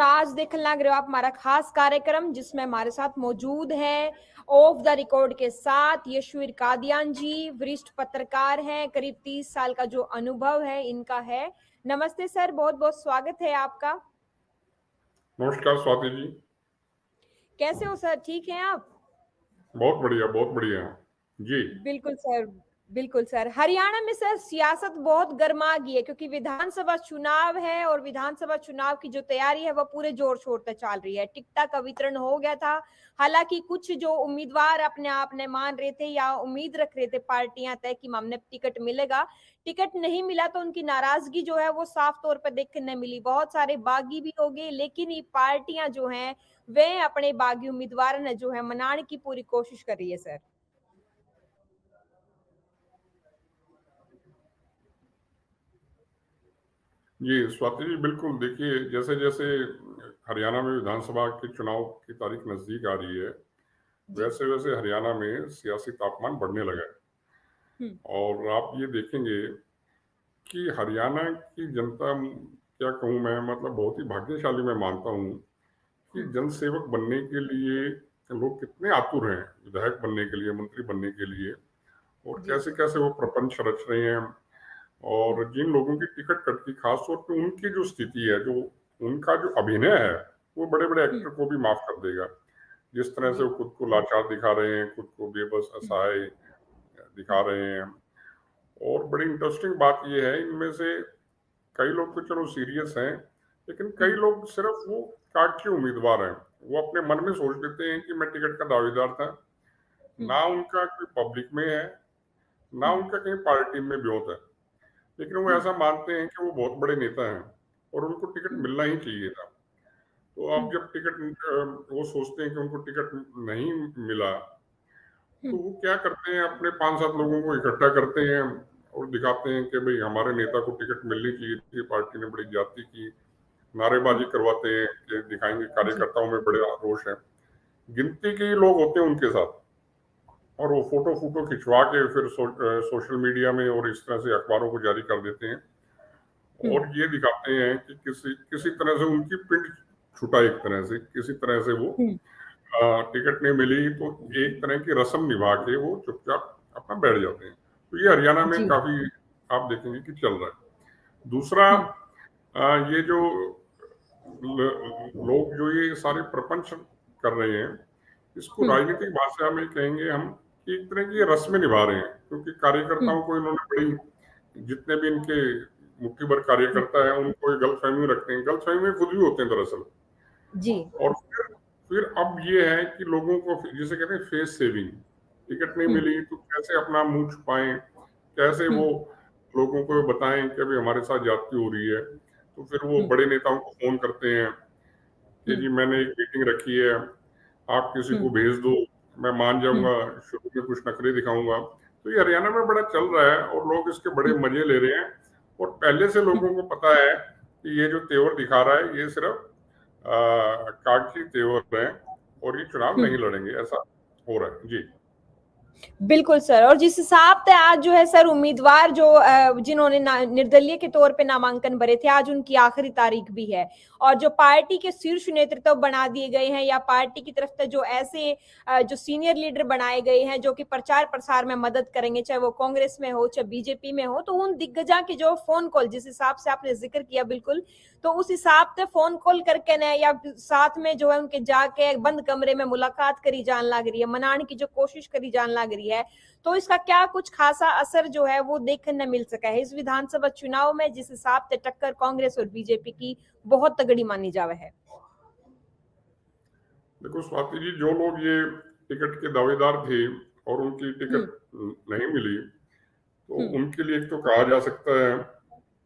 और आज देखने लग रहे हो आप हमारा खास कार्यक्रम जिसमें हमारे साथ मौजूद है ऑफ द रिकॉर्ड के साथ यशवीर कादियान जी, वरिष्ठ पत्रकार हैं, करीब 30 साल का जो अनुभव है इनका है। नमस्ते सर, बहुत बहुत स्वागत है आपका। नमस्कार स्वाति जी। कैसे हो सर, ठीक हैं आप? बहुत बढ़िया जी। बिल्कुल सर, बिल्कुल सर। हरियाणा में सर सियासत बहुत गर्मा गई है क्योंकि विधानसभा चुनाव है और विधानसभा चुनाव की जो तैयारी है वो पूरे जोर-शोर से चल रही है। टिकटा का वितरण हो गया था। हालाँकि कुछ जो उम्मीदवार अपने आप ने मान रहे थे या उम्मीद रख रहे थे पार्टियाँ तय कि हमने टिकट मिलेगा, टिकट नहीं मिला तो उनकी नाराज़गी जो है वो साफ तौर पे देखने मिली। बहुत सारे बागी भी हो गए लेकिन ये पार्टियाँ जो हैं, वे अपने बागी उम्मीदवार ने जो है मनाने की पूरी कोशिश कर रही है सर। जी स्वाति जी, बिल्कुल देखिए, जैसे जैसे हरियाणा में विधानसभा के चुनाव की तारीख नजदीक आ रही है, जी। वैसे वैसे हरियाणा में सियासी तापमान बढ़ने लगा है। हुँ। और आप ये देखेंगे कि हरियाणा की जनता, क्या कहूँ मैं, मतलब बहुत ही भाग्यशाली मैं मानता हूँ कि हुँ। जनसेवक बनने के लिए लोग कितने आतुर हैं, विधायक बनने के लिए, मंत्री बनने के लिए, और जी। कैसे कैसे वो प्रपंच रच रहे हैं। हुँ। और जिन लोगों की टिकट कटती, खास तौर पे उनकी जो स्थिति है, जो उनका जो अभिनय है, वो बड़े बड़े हुँ। एक्टर को भी माफ कर देगा। जिस तरह से जी। वो खुद को लाचार दिखा रहे हैं, खुद को बेबस हुँ। असहाय दिखा हुँ। रहे हैं। और बड़ी इंटरेस्टिंग बात ये है, इनमें से कई लोग तो चलो सीरियस हैं, लेकिन हुँ। कई लोग सिर्फ वो कागजी उम्मीदवार हैं। वो अपने मन में सोच लेते हैं कि मैं टिकट का दावेदार था। हुँ। ना उनका कोई पब्लिक में है, ना हुँ। उनका कहीं पार्टी में ब्योत है, लेकिन वो हुँ। ऐसा मानते हैं कि वो बहुत बड़े नेता हैं और उनको टिकट हुँ। मिलना ही चाहिए था। तो हुँ। अब जब वो सोचते हैं कि उनको टिकट नहीं मिला, हुँ। तो वो क्या करते हैं, अपने 5-7 लोगों को इकट्ठा करते हैं और दिखाते हैं कि भाई हमारे नेता को टिकट मिलनी चाहिए थी, पार्टी ने बड़ी ज्यादती की। नारेबाजी हुँ। करवाते हैं कि दिखाएंगे जी। कार्यकर्ताओं में बड़े आक्रोश है। गिनती के ही लोग होते हैं उनके साथ, और वो फोटो फोटो खिंचवा के फिर सोशल मीडिया में और इस तरह से अखबारों को जारी कर देते हैं। हुँ। और ये दिखाते हैं कि किसी किसी तरह से उनकी पिंड छुटा, एक तरह से किसी तरह से वो हुँ। टिकट नहीं मिली तो एक तरह की रस्म निभा के वो चुपचाप अपना बैठ जाते हैं। तो ये हरियाणा में जी। काफी आप देखेंगे कि चल रहा है। दूसरा, हुँ। ये जो लोग जो ये सारे प्रपंच कर रहे हैं, इसको हुँ। राजनीतिक भाषा में कहेंगे हम कि एक तरह की ये रस्में निभा रहे हैं, क्योंकि हुँ। कार्यकर्ताओं को इन्होंने बड़ी, जितने भी इनके मुट्ठी भर हुँ। कार्यकर्ता हैं उनको ये गलतफहमी में रखते हैं, गलतफहमी में खुद भी होते हैं दरअसल। जी। और फिर अब ये है कि लोगों को जिसे कहते हैं फेस सेविंग, टिकट नहीं हुँ। मिली तो कैसे अपना मुंह छुपाएं, कैसे हुँ। वो लोगों को बताएं कि अभी हमारे साथ ज्यादती हो रही है। तो फिर वो हुँ। बड़े नेताओं को फोन करते हैं कि हुँ। जी मैंने एक मीटिंग रखी है, आप किसी हुँ। को भेज दो, मैं मान हुँ। जाऊंगा, शुरू में कुछ नखरे दिखाऊंगा। तो ये हरियाणा में बड़ा चल रहा है और लोग इसके बड़े हुँ। मजे ले रहे हैं। और पहले से हुँ। लोगों को पता है कि ये जो तेवर दिखा रहा है ये सिर्फ कागजी तेवर है और ये चुनाव हुँ। नहीं लड़ेंगे, ऐसा हो रहा है जी। बिल्कुल सर, और जिस हिसाब से आज जो है सर उम्मीदवार जो जिन्होंने निर्दलीय के तौर पे नामांकन भरे थे, आज उनकी आखिरी तारीख भी है। और जो पार्टी के शीर्ष नेतृत्व बना दिए गए हैं या पार्टी की तरफ से जो ऐसे जो सीनियर लीडर बनाए गए हैं जो कि प्रचार प्रसार में मदद करेंगे, चाहे वो कांग्रेस में हो चाहे बीजेपी में हो, तो उन दिग्गजा की जो फोन कॉल जिस हिसाब से आपने जिक्र किया बिल्कुल, तो उस हिसाब से फोन कॉल करके न या साथ में जो है उनके जाके बंद कमरे में मुलाकात करी जान लग रही है, मनाने की जो कोशिश करी जान लग रही है, तो इसका क्या कुछ खासा असर जो है वो देखने मिल सका है इस विधानसभा चुनाव में, जिस हिसाब से टक्कर कांग्रेस और बीजेपी की बहुत तगड़ी मानी जावे है। देखो स्वाति जी, जो लोग ये टिकट के दावेदार थे और उनकी हम्म। टिकट नहीं मिली, तो हम्म। उनके लिए एक तो कहा जा सकता है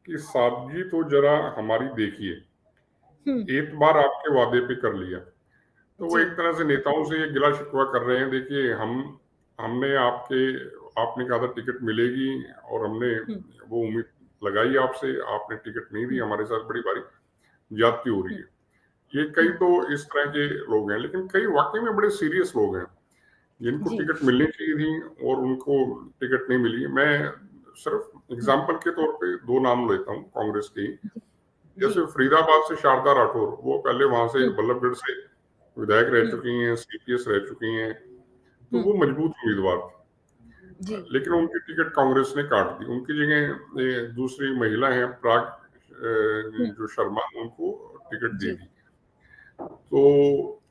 कि सादगी तो जरा हमारी देखिए, हम्म। एक बार आपके वादे पे कर लिया। तो वो जी। एक तरह से नेताओं से ये गिला शिकवा कर रहे हैं, देखिए हमने आपने कहा था टिकट मिलेगी और हमने हम्म। वो उम्मीद लगाई आपसे, आपने टिकट नहीं दी, हम्म। हमारे साथ बड़ी भारी ज्यादती हो रही हम्म। है। ये कई हम्म। तो इस तरह के लोग हैं, लेकिन कई वाकई में बड़े सीरियस लोग हैं जिनको जी। टिकट मिलनी चाहिए थी और उनको टिकट नहीं मिली। मैं सिर्फ हम्म। एग्जाम्पल के तौर पे दो नाम लेता हूँ कांग्रेस के ही। जी। जैसे फरीदाबाद से शारदा राठौर, वो पहले वहां से हुँ, बल्लभगढ़ से विधायक रह हुँ, चुकी हैं, सीपीएस रह चुकी हैं, तो हुँ, वो मजबूत उम्मीदवार थी। जी। लेकिन उनकी टिकट कांग्रेस ने काट दी। उनकी जगह दूसरी महिला हैं प्राग हुँ, जो शर्मा, उनको टिकट दे जी। दी। तो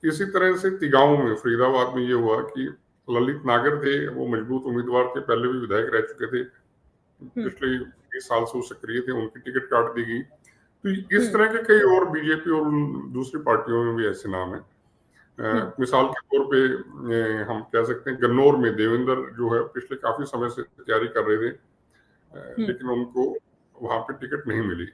इसी तरह से तिगांव में, फरीदाबाद में ये हुआ कि ललित नागर थे, वो मजबूत उम्मीदवार थे, पहले भी विधायक रह चुके थे, हुँ, पिछले 20 साल से वो सक्रिय थे, उनकी टिकट काट दी गई। तो इस हुँ, तरह के कई और बीजेपी और दूसरी पार्टियों में भी ऐसे नाम हैं। हुँ, मिसाल के तौर पे हम कह सकते हैं गन्नौर में देवेंद्र जो है पिछले काफी समय से तैयारी कर रहे थे, हुँ, लेकिन उनको वहां पे टिकट नहीं मिली।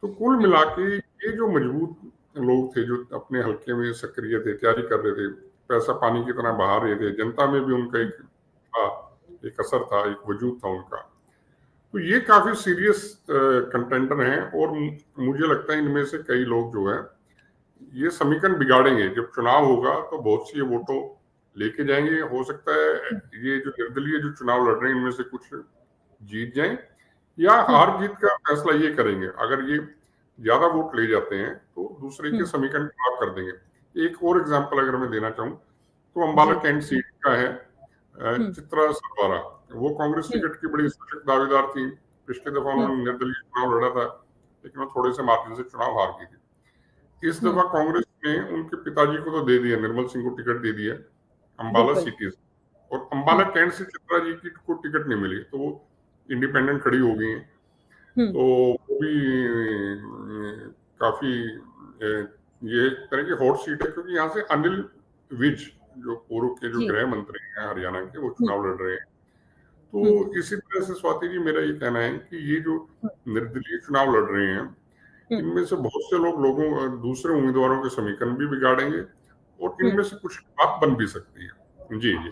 तो कुल हुँ, मिला के ये जो मजबूत लोग थे, जो अपने हलके में सक्रिय थे, तैयारी कर रहे थे, पैसा पानी की तरह बहा रहे थे, जनता में भी उनका एक था, एक असर था, एक वजूद था उनका। तो ये काफी सीरियस कंटेंडर हैं, और मुझे लगता है इनमें से कई लोग जो है ये समीकरण बिगाड़ेंगे। जब चुनाव होगा तो बहुत सी ये वोटों लेके जाएंगे। हो सकता है हुँ, ये जो निर्दलीय जो चुनाव लड़ रहे हैं इनमें से कुछ जीत जाएं, या हुँ, हार जीत का फैसला ये करेंगे। अगर ये ज्यादा वोट ले जाते हैं तो दूसरे के हुँ, समीकरण खराब कर देंगे। एक और एग्जांपल अगर मैं देना चाहूँ तो अम्बाला जी। कैंट सीट का है, हुँ, चित्रा सरवारा। वो कांग्रेस हुँ, टिकट की बड़ी सशक्त दावेदार थी। पिछली दफा हुँ, उन्होंने निर्दलीय चुनाव लड़ा था, लेकिन वो थोड़े से मार्जिन से चुनाव हार गई थी। इस हुँ, दफा कांग्रेस ने उनके पिताजी को तो दे दिया, निर्मल सिंह को टिकट दे दिया अम्बाला बिल्कुल। सिटी से, और अम्बाला हुँ, कैंट से चित्रा जी की को टिकट नहीं मिली, तो वो इंडिपेंडेंट खड़ी हो गई हैं। हुँ, तो वो भी काफी ये एक तरह की हॉट सीट है, क्योंकि यहाँ से अनिल विज जो पूर्व के जो जी। गृह मंत्री हैं हरियाणा के, वो हुँ, चुनाव लड़ रहे हैं। हुँ, तो इसी तरह से स्वाति जी, मेरा ये कहना है कि ये जो हुँ, निर्दलीय चुनाव लड़ रहे हैं, हुँ, इनमें से बहुत से लोग दूसरे उम्मीदवारों के समीकरण भी बिगाड़ेंगे, और हुँ। इनमें से कुछ बात बन भी सकती है। जी जी।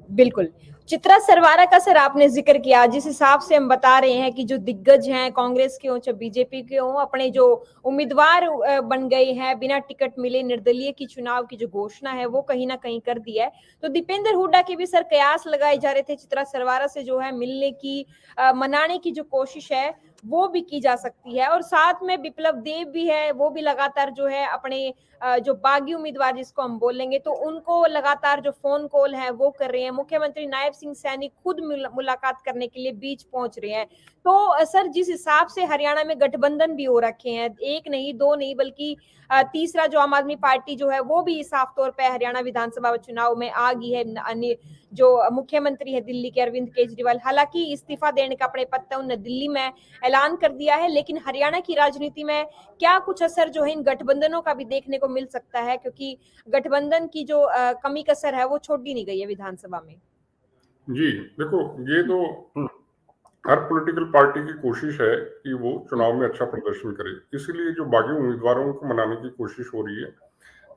बिल्कुल। चित्रा सरवारा का सर आपने ज़िक्र किया, जिस हिसाब से हम बता रहे हैं कि जो दिग्गज हैं कांग्रेस के हों चाहे बीजेपी के हों, अपने जो उम्मीदवार बन गए हैं, बिना टिकट मिले निर्दलीय की चुनाव की जो घोषणा है, वो कहीं न कहीं कर दी है। तो दीपेंद्र हुड्डा के भी सर कयास लगाए जा रहे थे चित्रा सरवारा से जो है मिलने की मनाने की जो कोशिश है, वो भी की जा सकती है और साथ में बिप्लब देब भी है, वो भी लगातार जो है अपने जो बागी उम्मीदवार जिसको हम बोलेंगे, तो उनको लगातार जो फ़ोन कॉल है, वो कर रहे हैं। मुख्यमंत्री नायब सिंह सैनी खुद मुलाकात करने के लिए बीच पहुँच रहे हैं। तो सर जिस हिसाब से हरियाणा में गठबंधन भी हो रखे हैं, 1 नहीं, 2 नहीं बल्कि तीसरा जो आम आदमी पार्टी जो है, वो भी साफ तौर पे हरियाणा विधानसभा चुनाव में आ गई है। जो मुख्यमंत्री है दिल्ली के अरविंद केजरीवाल, हालाँकि इस्तीफ़ा देने का अपने पद उन्होंने दिल्ली में ऐलान कर दिया है, लेकिन हरियाणा की राजनीति में क्या कुछ असर जो है इन गठबंधनों का भी देखने को मिल सकता है? क्योंकि गठबंधन की जो कमी कसर है वो छोड़ी नहीं गई है विधानसभा में। जी, देखो, ये हुँ, तो हर पॉलिटिकल पार्टी की कोशिश है कि वो हुँ, चुनाव में अच्छा प्रदर्शन करे। इसीलिए जो बागी उम्मीदवारों को मनाने की कोशिश हो रही है,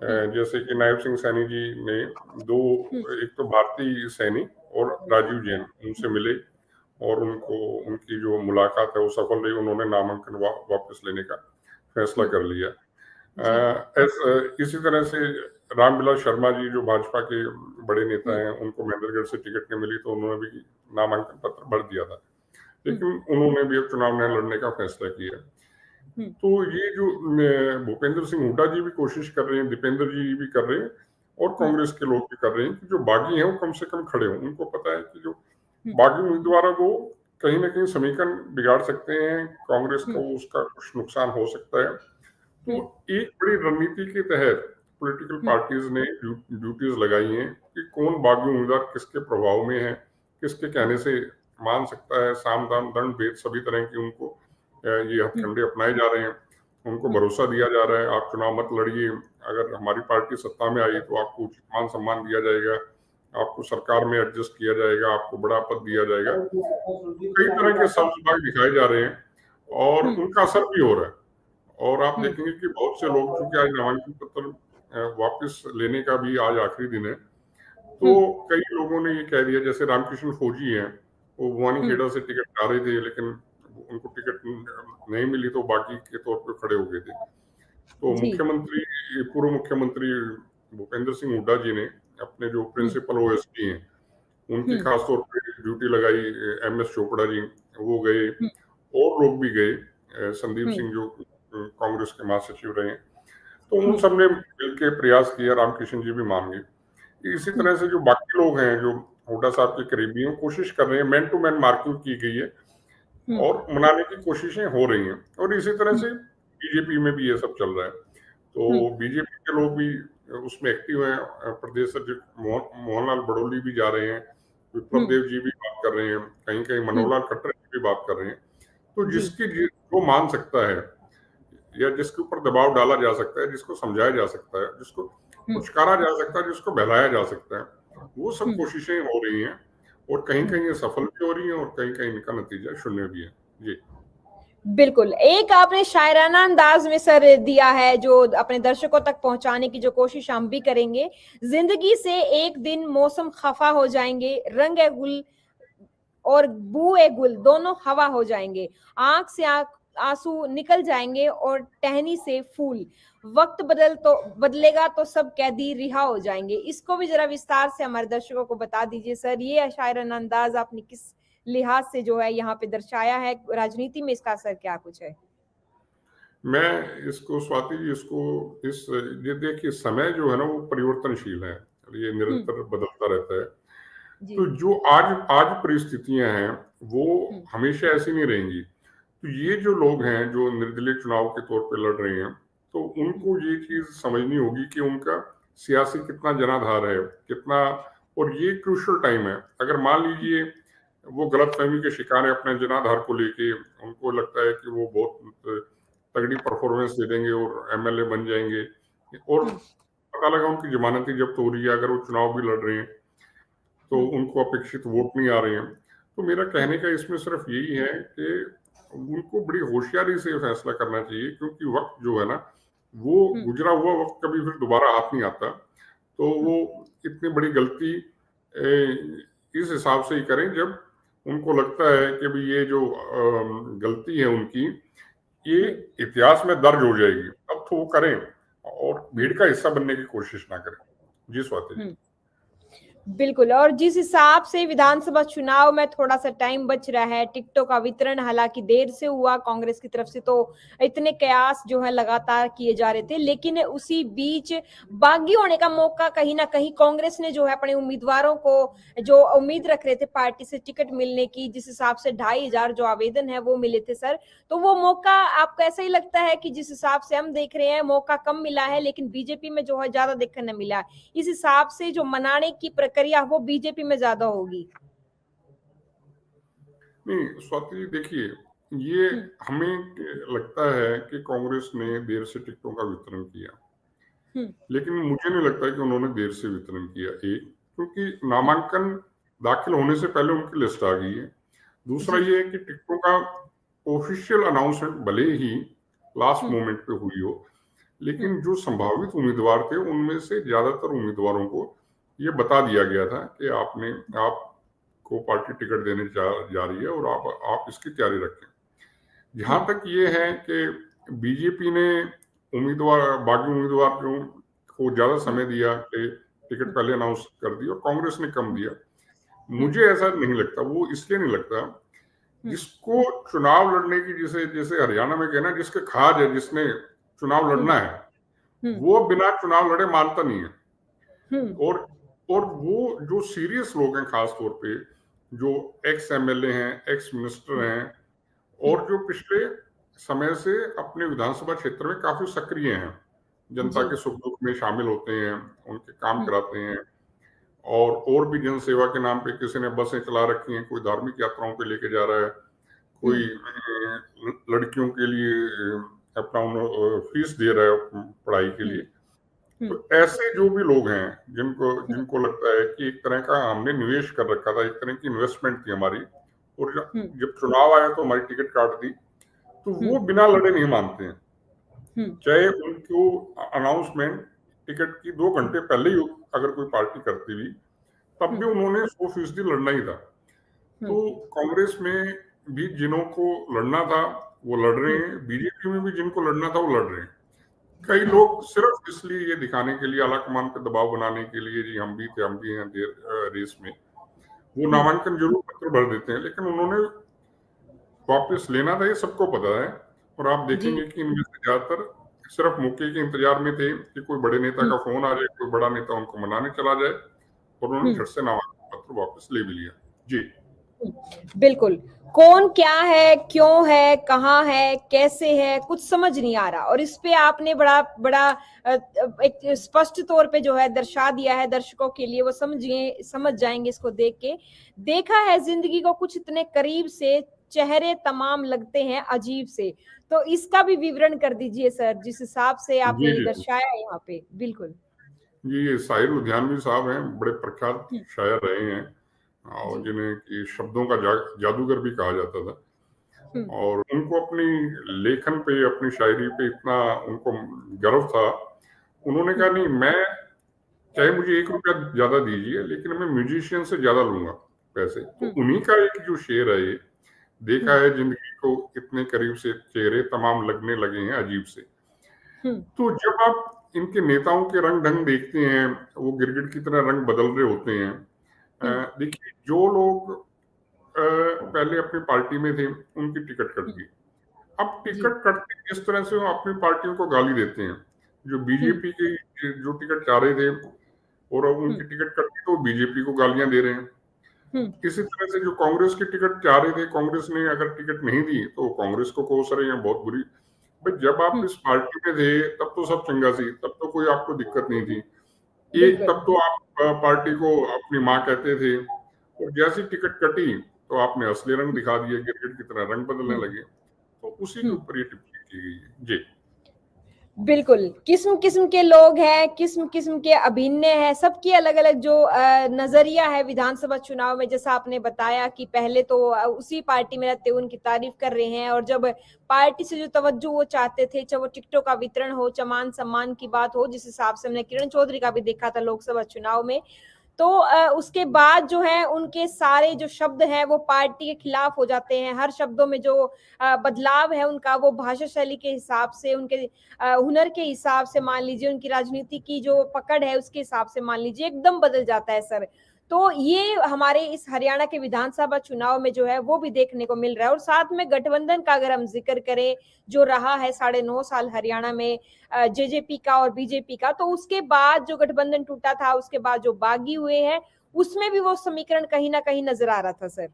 हुँ, जैसे कि नायब सिंह सैनी जी ने दो, हुँ, एक तो भारती सैनी और राजीव जैन, उनसे मिले, और उनको उनकी जो मुलाकात है वो सफल रही। उन्होंने नामांकन वापस लेने का फैसला हुँ, कर लिया। जी। इसी तरह से रामविलास शर्मा जी जो भाजपा के बड़े नेता हुँ, हैं, उनको महेंद्रगढ़ से टिकट नहीं मिली, तो उन्होंने भी नामांकन पत्र भर दिया था, हुँ, लेकिन उन्होंने भी अब चुनाव न लड़ने का फैसला किया। हुँ, तो ये जो भूपेंद्र सिंह हुड्डा जी भी कोशिश कर रहे हैं, दीपेंद्र जी भी कर रहे हैं, और हुँ, कांग्रेस के लोग भी कर रहे हैं कि जो बागी हैं वो कम से कम खड़े हों। उनको पता है कि जो हुँ, बागी उम्मीदवार है वो कहीं ना कहीं समीकरण बिगाड़ सकते हैं, कांग्रेस हुँ, को उसका कुछ नुकसान हो सकता है। तो हुँ, एक बड़ी रणनीति के तहत पॉलिटिकल हुँ, पार्टीज ने ड्यूटीज लगाई हैं कि कौन बागी उम्मीदवार किसके प्रभाव में है, किसके कहने से मान सकता है। साम दाम दंड भेद सभी तरह की उनको ये हुँ, हथकंडे अपनाए जा रहे हैं। उनको हुँ, भरोसा दिया जा रहा है, आप चुनाव मत लड़िए, अगर हमारी पार्टी सत्ता में आई तो आपको उचित मान सम्मान दिया जाएगा, आपको सरकार में एडजस्ट किया जाएगा, आपको बड़ा पद दिया जाएगा। कई तरह के सब्ज दिखाए जा रहे हैं, और हुँ, उनका असर भी हो रहा है। और आप हुँ, देखेंगे कि बहुत से लोग, चूंकि आज नामांकन पत्र वापस लेने का भी आज आखिरी दिन है, तो हुँ, कई लोगों ने ये कह दिया, जैसे रामकृष्ण फौजी हैं, वो भवानी हुँ, खेड़ा से टिकट चाह रहे थे, लेकिन उनको टिकट नहीं मिली, तो बागी के तौर पे खड़े हो गए थे। तो जी। पूर्व मुख्यमंत्री भूपेंद्र सिंह हुड्डा जी ने अपने जो हुँ, प्रिंसिपल ओएसडी हैं, उनकी हुँ, खास तौर पे ड्यूटी लगाई। एमएस चोपड़ा जी वो गए, हुँ, और लोग भी गए, संदीप हुँ, सिंह जो कांग्रेस के महासचिव रहे हैं, तो उन सब ने मिलकर प्रयास किया, रामकिशन जी भी मान गए। इसी तरह से जो बाकी लोग हैं जो हुड्डा साहब के करीबी हैं, कोशिश कर रहे हैं, मैन टू मैन मार्किंग की गई है और मनाने की कोशिशें हो रही हैं, और इसी तरह से बीजेपी में भी ये सब चल रहा है। तो बीजेपी के लोग भी उसमें एक्टिव हैं। प्रदेश अध्यक्ष मोहनलाल बड़ोली भी जा रहे हैं, विप्लव देव जी भी बात कर रहे हैं, कहीं कहीं मनोहर लाल खट्टर जी भी बात कर रहे हैं। तो जो मान सकता है या जिसके ऊपर दबाव डाला जा सकता है, जिसको समझाया जा सकता है, जिसको पुचकारा जा सकता है, जिसको बहलाया जा सकता है, वो सब कोशिशें हो रही हैं, और कहीं कहीं ये सफल भी हो रही हैं और कहीं कहीं इनका नतीजा शून्य भी है। जी बिल्कुल, एक आपने शायराना अंदाज में सर दिया है जो अपने दर्शकों तक पहुंचाने की जो कोशिश हम भी करेंगे। जिंदगी से एक दिन मौसम खफा हो जाएंगे, रंग ए गुल और बू ए गुल दोनों हवा हो जाएंगे, आंख से आंसू निकल जाएंगे और टहनी से फूल, वक्त बदलेगा तो सब कैदी रिहा हो जाएंगे। इसको भी जरा विस्तार से हमारे दर्शकों को बता दीजिए सर, ये शायराना अंदाज आपने किस लिहाज से जो है यहाँ पे दर्शाया है, राजनीति में इसका असर क्या कुछ है? मैं इसको स्वाति जी ये देखिए, समय जो है ना वो परिवर्तनशील है, ये निरंतर बदलता रहता है। तो जो आज आज परिस्थितियां हैं वो हमेशा ऐसी नहीं रहेंगी। तो ये जो लोग हैं जो निर्दलीय चुनाव के तौर पे लड़ रहे हैं, तो उनको ये चीज समझनी होगी कि उनका सियासी कितना जनाधार है, कितना, और ये क्रूशल टाइम है। अगर मान लीजिए वो गलतफहमी के शिकार है अपने जनाधार को लेके, उनको लगता है कि वो बहुत तगड़ी परफॉर्मेंस दे देंगे और एमएलए बन जाएंगे, और पता लगा उनकी जमानती जब्त हो रही है, अगर वो चुनाव भी लड़ रहे हैं तो उनको अपेक्षित वोट नहीं आ रहे हैं। तो मेरा कहने का इसमें सिर्फ यही है कि उनको बड़ी होशियारी से फैसला करना चाहिए, क्योंकि वक्त जो है ना वो गुजरा हुआ वक्त कभी फिर दोबारा हाथ नहीं आता। तो वो इतनी बड़ी गलती इस हिसाब से ही करें जब उनको लगता है कि भाई ये जो गलती है उनकी, ये इतिहास में दर्ज हो जाएगी, अब तो वो करें और भीड़ का हिस्सा बनने की कोशिश ना करें। जी स्वाति जी। बिल्कुल, और जिस हिसाब से विधानसभा चुनाव में थोड़ा सा टाइम बच रहा है, टिकटों का वितरण हालांकि देर से हुआ कांग्रेस की तरफ से, तो इतने कयास जो है लगातार किए जा रहे थे, लेकिन उसी बीच बागी होने का मौका कहीं ना कहीं कांग्रेस ने जो है अपने उम्मीदवारों को जो उम्मीद रख रहे थे पार्टी से टिकट मिलने की, जिस हिसाब से 2,500 जो आवेदन है वो मिले थे सर, तो वो मौका आपको ऐसा ही लगता है कि जिस हिसाब से हम देख रहे हैं मौका कम मिला है, लेकिन बीजेपी में जो है ज्यादा देखने मिला, इस हिसाब से जो मनाने की प्रक्रिया वो बीजेपी में ज्यादा होगी? नहीं स्वाति जी, देखिए, ये हमें लगता है कि कांग्रेस ने देर से टिकटों का वितरण किया, लेकिन मुझे नहीं लगता कि उन्होंने देर से वितरण किया। एक, क्योंकि नामांकन दाखिल होने से पहले उनकी लिस्ट आ गई है। दूसरा ये है कि टिकटों का ऑफिशियल अनाउंसमेंट भले ही लास्ट मोमेंट पे हुई हो, लेकिन जो संभावित उम्मीदवार थे उनमें से ज्यादातर उम्मीदवारों को ये बता दिया गया था कि आपको पार्टी टिकट देने जा रही है और आप इसकी तैयारी रखें। जहां तक ये है कि बीजेपी ने बागी उम्मीदवार को ज्यादा समय दिया कि टिकट पहले अनाउंस कर दी, और कांग्रेस ने कम दिया, मुझे ऐसा नहीं लगता। वो इसलिए नहीं लगता, जिसको चुनाव लड़ने की, जैसे हरियाणा में कहना, जिसके खाज है, जिसने चुनाव लड़ना है, वो बिना चुनाव लड़े मानता नहीं है। और वो जो सीरियस लोग हैं, खास तौर पे जो एक्स एमएलए हैं, एक्स मिनिस्टर हैं, और जो पिछले समय से अपने विधानसभा क्षेत्र में काफी सक्रिय हैं, जनता के सुख दुख में शामिल होते हैं, उनके काम कराते हैं, और भी जन सेवा के नाम पे किसी ने बसें चला रखी हैं, कोई धार्मिक यात्राओं पे लेके जा रहा है, कोई लड़कियों के लिए अपना फीस दे रहा है पढ़ाई के लिए। तो ऐसे जो भी लोग हैं जिनको लगता है कि एक तरह का हमने निवेश कर रखा था, एक तरह की इन्वेस्टमेंट थी हमारी, और जब चुनाव आया तो हमारी टिकट काट दी, तो वो बिना लड़े नहीं मानते हैं। चाहे उनको अनाउंसमेंट टिकट की 2 घंटे पहले ही अगर कोई पार्टी करती हुई, तब भी उन्होंने 100% लड़ना ही था। तो कांग्रेस में भी जिन्हों को लड़ना था वो लड़ रहे हैं, बीजेपी में भी जिनको लड़ना था वो लड़ रहे हैं। कई लोग सिर्फ इसलिए ये दिखाने के लिए, आलाकमान पे दबाव बनाने के लिए, जी हम भी हैं रेस में, वो नामांकन जरूर पत्र भर देते हैं, लेकिन उन्होंने वापस लेना था, ये सबको पता है, और आप जी। देखेंगे कि इनमें से ज़्यादातर सिर्फ मौके के इंतजार में थे कि कोई बड़े नेता हुँ, का फ़ोन आ जाए, कोई बड़ा नेता उनको मनाने चला जाए और उन्होंने हुँ। झट से नामांकन पत्र वापस ले भी लिया। जी। बिल्कुल। कौन क्या है, क्यों है, कहाँ है, कैसे है, कुछ समझ नहीं आ रहा और इस पे आपने बड़ा बड़ा एक स्पष्ट तौर पे जो है दर्शा दिया है दर्शकों के लिए, वो समझ जाएँगे इसको देख के। देखा है ज़िंदगी को कुछ इतने करीब से, चेहरे तमाम लगते हैं अजीब से। तो इसका भी विवरण कर दीजिए सर, जिस हिसाब से आपने जी, ये जी, जी। दर्शाया है यहाँ पे। बिल्कुल। जी, ये साहिर लुधियानवी साहब हैं, बड़े प्रख्यात हुँ, शायर रहे हैं और जी। जिन्हें कि शब्दों का जादूगर भी कहा जाता था। हुँ, और उनको अपनी लेखन पे, अपनी शायरी पे इतना उनको गर्व था, उन्होंने हुँ, कहा नहीं मैं चाहे मुझे ₹1 ज़्यादा दीजिए लेकिन मैं म्यूज़िशियन से ज़्यादा लूँगा पैसे। तो हुँ, उन्हीं का एक जो शेर है ये, देखा हुँ, है ज़िंदगी को इतने करीब से चेहरे तमाम लगने लगे हैं अजीब से। हुँ, तो जब आप इनके नेताओं के रंग-ढंग देखते हैं, वो गिरगिट की तरह रंग बदल रहे होते हैं। हुँ, देखिए जो लोग पहले अपनी पार्टी में थे, उनकी टिकट कट हुँ, गई। अब जी। टिकट कटते किस तरह से वो अपनी पार्टियों को गाली देते हैं। जो हुँ, बीजेपी की जो टिकट चाह रहे थे और अब हुँ, उनकी टिकट कट गई तो वो बीजेपी को गालियाँ दे रहे हैं। हुँ, इसी तरह से जो कांग्रेस की टिकट चाह रहे थे, कांग्रेस ने अगर टिकट नहीं दी तो वो कांग्रेस को कोस रहे हैं बहुत बुरी। भाई जब आप हुँ, इस पार्टी में थे तब तो सब चंगा सी, तब तो कोई आपको दिक्कत नहीं थी। एक बिल्कुल। तब तो आप पार्टी को अपनी माँ कहते थे और जैसी टिकट कटी तो आपने असली रंग दिखा दिए, गिरगिट की तरह रंग बदलने हुँ, लगे। तो उसी के हुँ, ऊपर ये टिप्पणी की गई है। जी। बिल्कुल। किस्म-किस्म के लोग हैं, किस्म-किस्म के अभिनय हैं, सबकी अलग-अलग जो नज़रिया है विधानसभा चुनाव में जैसा आपने बताया कि पहले तो उसी पार्टी में रहते हुए उनकी तारीफ़ कर रहे हैं और जब पार्टी से जो तवज्जो वो चाहते थे, चाहे वो टिकटों का वितरण हो, चाहे मान-सम्मान की बात हो, जिस हिसाब से हमने किरण चौधरी का भी देखा था लोकसभा चुनाव में, तो उसके बाद जो है उनके सारे जो शब्द हैं वो पार्टी के खिलाफ हो जाते हैं। हर शब्दों में जो बदलाव है उनका वो भाषा शैली के हिसाब से, उनके हुनर के हिसाब से मान लीजिए, उनकी राजनीति की जो पकड़ है उसके हिसाब से मान लीजिए एकदम बदल जाता है सर। तो ये हमारे इस हरियाणा के विधानसभा चुनाव में जो है वो भी देखने को मिल रहा है और साथ में गठबंधन का अगर हम ज़िक्र करें, जो रहा है साढ़े 9 साल हरियाणा में जेजेपी का और बीजेपी का, तो उसके बाद जो गठबंधन टूटा था, उसके बाद जो बागी हुए हैं, उसमें भी वो समीकरण कहीं न कहीं नज़र आ रहा था सर।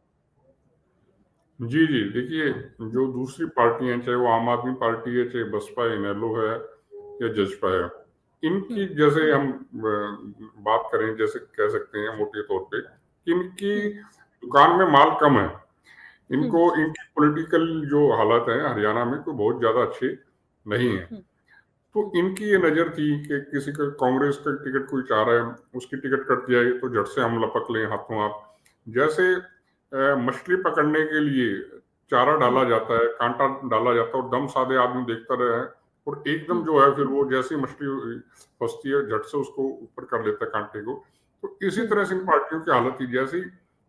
जी, जी। देखिए, जो दूसरी पार्टी हैं, चाहे वो आम आदमी पार्टी है, चाहे बसपा, इनेलो है या जसपा है, हुँ, इनकी जैसे हम बात करें, जैसे कह सकते हैं मोटे तौर पे, कि इनकी हुँ, दुकान में माल कम है। हुँ, इनको इनकी पॉलिटिकल जो हालात हैं हरियाणा में, कोई बहुत ज़्यादा अच्छे नहीं हैं। हुँ, तो हुँ, इनकी ये नज़र थी कि किसी का कांग्रेस का टिकट कोई चाह रहा है, उसकी टिकट कट जाए तो झट से हम लपक लें हाथों हाथ। जैसे मछली पकड़ने के लिए चारा हुँ, डाला जाता है, कांटा डाला जाता है और दम साधे आदमी देखता रहे है और एकदम हुँ, जो है फिर वो जैसे ही मछली फंसती है झट से उसको ऊपर कर लेता है कांटे को। तो इसी हुँ, तरह से इन पार्टियों की हालत थी। जैसे ही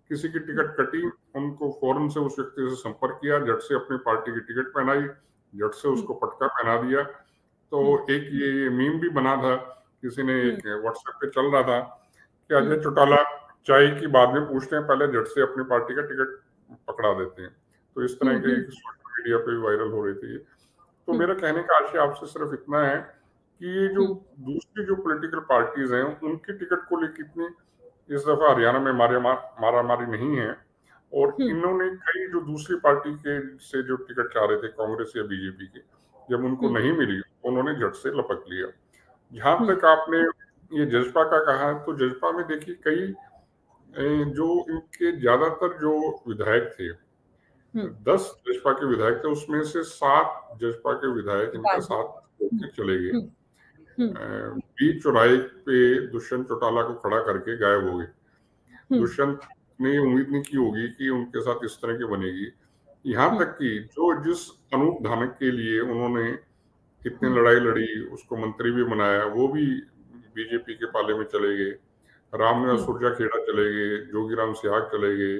किसी की हुँ, टिकट कटी, उनको फौरन से उस व्यक्ति से संपर्क किया, झट से अपनी पार्टी की टिकट पहनाई, झट से हुँ, उसको पटका पहना दिया। तो हुँ, एक ये मीम भी बना था, किसी ने हुँ, एक व्हाट्सएप पे चल रहा था कि हुँ, अजय चौटाला चाय की बाद में पूछते हैं, पहले झट से अपनी पार्टी का टिकट पकड़ा देते हैं। तो इस तरह हुँ, के हुँ, सोशल मीडिया पे भी वायरल हो रही थी ये। तो हुँ, मेरा कहने का आशय आपसे सिर्फ इतना है कि ये जो हुँ, दूसरी जो पॉलिटिकल पार्टीज़ हैं, उनकी टिकट को लेके इतनी इस दफ़ा हरियाणा में मारामारी नहीं है और हुँ, इन्होंने कई जो दूसरी पार्टी के से जो टिकट चाह रहे थे कांग्रेस या बीजेपी के, जब उनको हुँ, नहीं मिली, उन्होंने झट से लपक लिया। जहाँ हुँ, तक आपने ये जज़्बा का कहा, तो जज़्बा में देखिए कई जो इनके ज़्यादातर जो विधायक थे, हुँ, 10 जज़्बा के विधायक थे, उसमें से 7 जज़्बा के विधायक इनका बागी। साथ छोड़ हुँ, के चले गए। हुँ, हुँ, बीच चौराहे पे दुष्यंत चौटाला को खड़ा करके गायब हो गए। हुँ, दुष्यंत ने उम्मीद नहीं की होगी कि उनके साथ इस तरह की बनेगी। यहाँ हुँ, तक कि जो जिस अनूप धानक के लिए उन्होंने इतनी हुँ, लड़ाई लड़ी, उसको मंत्री भी बनाया, वो भी बीजेपी के पाले में चले गए। रामनिवास हुँ, सुरजाखेड़ा चले गए, जोगीराम सियाग चले गए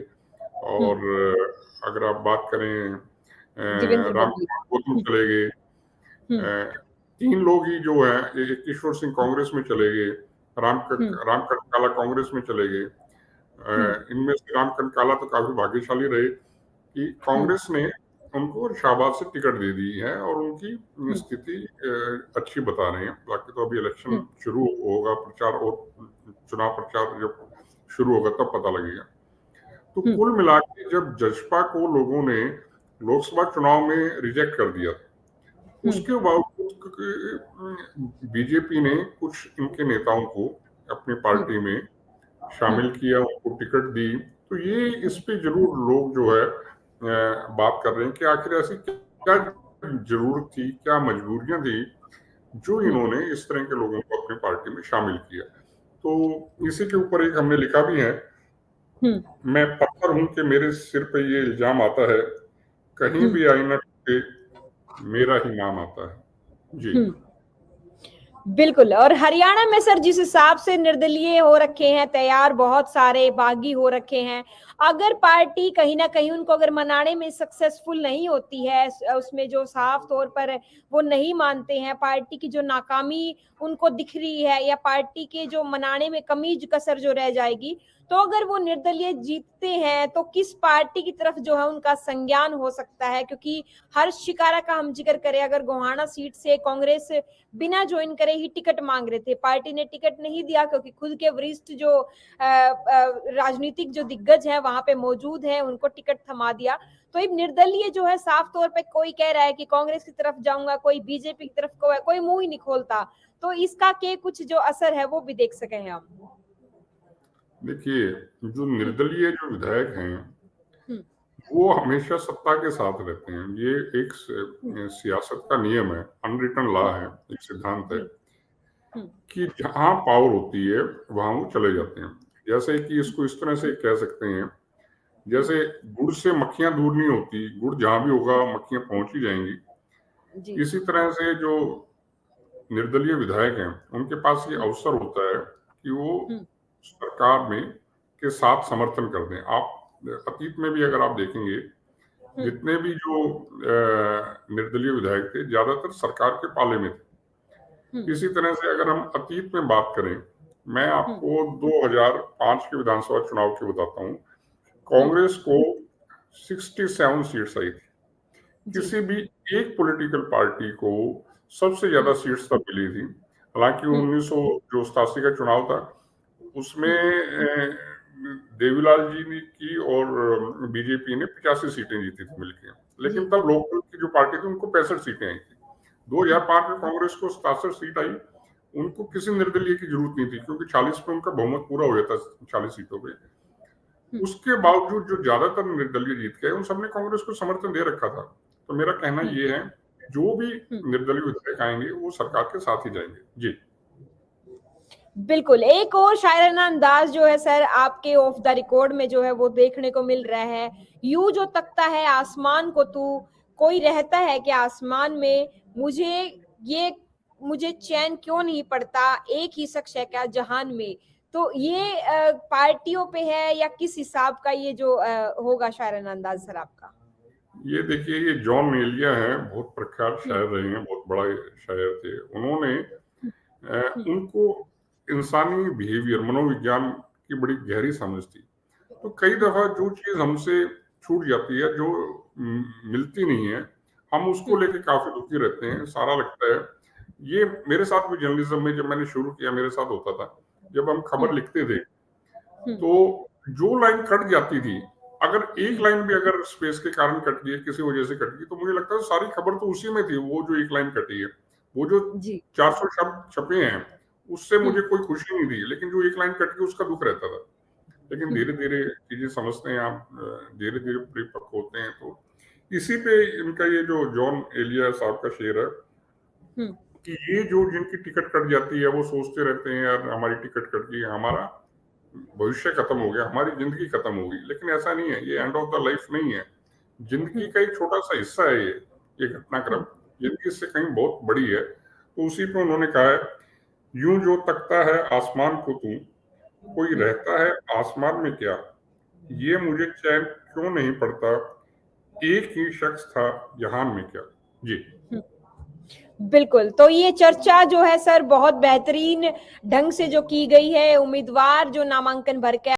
हुँ, और अगर आप बात करें देवेंद्र बबली। रामकुमार गौतम हुँ, चले गए। हुँ, अ, 3 लोग ही जो हैं, एक ईश्वर सिंह कांग्रेस में चले गए, हुँ, रामकट काला कांग्रेस में चले गए। हुँ, इनमें से रामकंट काला तो काफ़ी भाग्यशाली रहे कि हुँ, कांग्रेस ने उनको शाहबाद से टिकट दे दी है और उनकी स्थिति अच्छी बता रहे हैं। बाकी तो अभी इलेक्शन शुरू होगा, प्रचार और चुनाव प्रचार जब शुरू होगा तब पता लगेगा। तो कुल मिला के जब जसपा को लोगों ने लोकसभा चुनाव में रिजेक्ट कर दिया, उसके बावजूद बीजेपी ने कुछ इनके नेताओं को अपनी पार्टी में शामिल किया, उनको टिकट दी। तो ये इस पे जरूर लोग जो है बात कर रहे हैं कि आखिर ऐसी क्या जरूरत थी, क्या मजबूरियां थी जो इन्होंने इस तरह के लोगों को अपनी पार्टी में शामिल किया। तो इसी के ऊपर एक हमने लिखा भी है, मैं पत्थर हूं कि मेरे सिर पे ये इल्जाम आता है, कहीं भी आईना टूटे मेरा ही नाम आता है। जी बिल्कुल। और हरियाणा में सर जिस हिसाब से निर्दलीय हो रखे हैं, तैयार बहुत सारे बागी हो रखे हैं, अगर पार्टी कहीं ना कहीं उनको अगर मनाने में सक्सेसफुल नहीं होती है, उसमें जो साफ तौर पर वो नहीं मानते हैं, पार्टी की जो नाकामी उनको दिख रही है या पार्टी के जो मनाने में कमी कसर जो रह जाएगी, तो अगर वो निर्दलीय जीतते हैं तो किस पार्टी की तरफ जो है उनका संज्ञान हो सकता है? क्योंकि हर्ष शिकारा का हम जिक्र करें, अगर गोहाना सीट से कांग्रेस बिना ज्वाइन करे ही टिकट मांग रहे थे, पार्टी ने टिकट नहीं दिया क्योंकि खुद के वरिष्ठ जो राजनीतिक जो दिग्गज है वहां पे मौजूद है, उनको टिकट थमा दिया। तो अब निर्दलीय जो है साफ तौर पे कोई कह रहा है कि कांग्रेस की तरफ जाऊंगा, कोई बीजेपी की तरफ कोई मुंह ही नहीं खोलता। तो इसका के कुछ जो असर है वो भी देख सके हैं हम। देखिए, जो निर्दलीय जो विधायक हैं वो हमेशा सत्ता के साथ रहते हैं। ये एक सियासत का नियम है, अनरिटन लॉ है, एक सिद्धांत है कि जहां पावर होती है वहां वो चले जाते हैं। जैसे कि इसको इस तरह से कह सकते हैं, जैसे गुड़ से मक्खियां दूर नहीं होती, गुड़ जहां भी होगा मक्खियां पहुंच ही जाएंगी। इसी तरह से जो निर्दलीय विधायक हैं उनके पास ये अवसर होता है कि वो सरकार में के साथ समर्थन कर दें। आप अतीत में भी अगर आप देखेंगे, जितने भी जो निर्दलीय विधायक थे ज्यादातर सरकार के पाले में थे। इसी तरह से अगर हम अतीत में बात करें, मैं आपको 2005 के विधानसभा चुनाव की बताता हूँ। कांग्रेस को 67 सीट्स आई थी। किसी भी एक पॉलिटिकल पार्टी को सबसे ज्यादा सीट्स तब मिली थी। हालांकि 1988 का चुनाव था, उसमें देवीलाल जी ने की और बीजेपी ने 85 सीटें जीती थी मिलकर, लेकिन तब लोकदल की जो पार्टी थी उनको 65 सीटें आई थी। 2005 में कांग्रेस को 67 सीट आई, उनको किसी निर्दलीय की जरूरत नहीं थी क्योंकि 40 पे उनका बहुमत पूरा हो जाता 40 सीटों पे। उसके बावजूद जो ज्यादातर निर्दलीय जीत गए, उन सबने कांग्रेस को समर्थन दे रखा था। तो मेरा कहना ये है, जो भी निर्दलीय विधायक आएंगे वो सरकार के साथ ही जाएंगे। जी बिल्कुल। एक और शायराना अंदाज जो है सर आपके ऑफ द रिकॉर्ड में जो है वो देखने को मिल रहा है, यूं जो तकता है आसमान को तू, कोई रहता है कि आसमान में, मुझे चैन क्यों नहीं पड़ता, एक ही शख्स है क्या जहान में। तो ये पार्टियों पे है या किस हिसाब का ये जो होगा शायराना अंदाज सर आपका? ये देखिए, ये जॉन एलिया हैं, बहुत प्रख्यात शायर रहे हैं, बहुत बड़ा शायर थे। उन्होंने उनको इंसानी बिहेवियर, मनोविज्ञान की बड़ी गहरी समझ थी। तो कई दफा जो चीज हमसे छूट जाती है, जो मिलती नहीं है, हम उसको लेके काफी दुखी रहते हैं, सारा लगता है। ये मेरे साथ भी जर्नलिज्म में जब मैंने शुरू किया मेरे साथ होता था। जब हम खबर लिखते थे तो जो लाइन कट जाती थी, अगर एक लाइन भी अगर स्पेस के कारण कट गई, किसी वजह से कट गई, तो मुझे लगता है सारी खबर तो उसी में थी। वो जो एक लाइन कटी है, वो जो 400 शब्द छपे हैं, उससे मुझे कोई खुशी नहीं थी, लेकिन जो एक लाइन कट गई उसका दुख रहता था। लेकिन धीरे धीरे चीजें समझते हैं आप, धीरे धीरे परिपक्व होते हैं। तो इसी पे इनका ये जो जॉन एलिया साहब का शेर है कि ये जो जिनकी टिकट कट जाती है वो सोचते रहते हैं यार हमारी टिकट कट गई, हमारा भविष्य खत्म हो गया, हमारी जिंदगी खत्म हो गई। लेकिन ऐसा नहीं है, ये एंड ऑफ द लाइफ नहीं है। जिंदगी का एक छोटा सा हिस्सा है ये घटनाक्रम, जिंदगी से कहीं बहुत बड़ी है। तो उसी पे उन्होंने कहा है, यूं जो तकता है आसमान को तू, कोई रहता है आसमान में क्या, ये मुझे चैन क्यों नहीं पड़ता, एक ही शख्स था जहान में क्या। जी बिल्कुल। तो ये चर्चा जो है सर बहुत बेहतरीन ढंग से जो की गई है, उम्मीदवार जो नामांकन भर के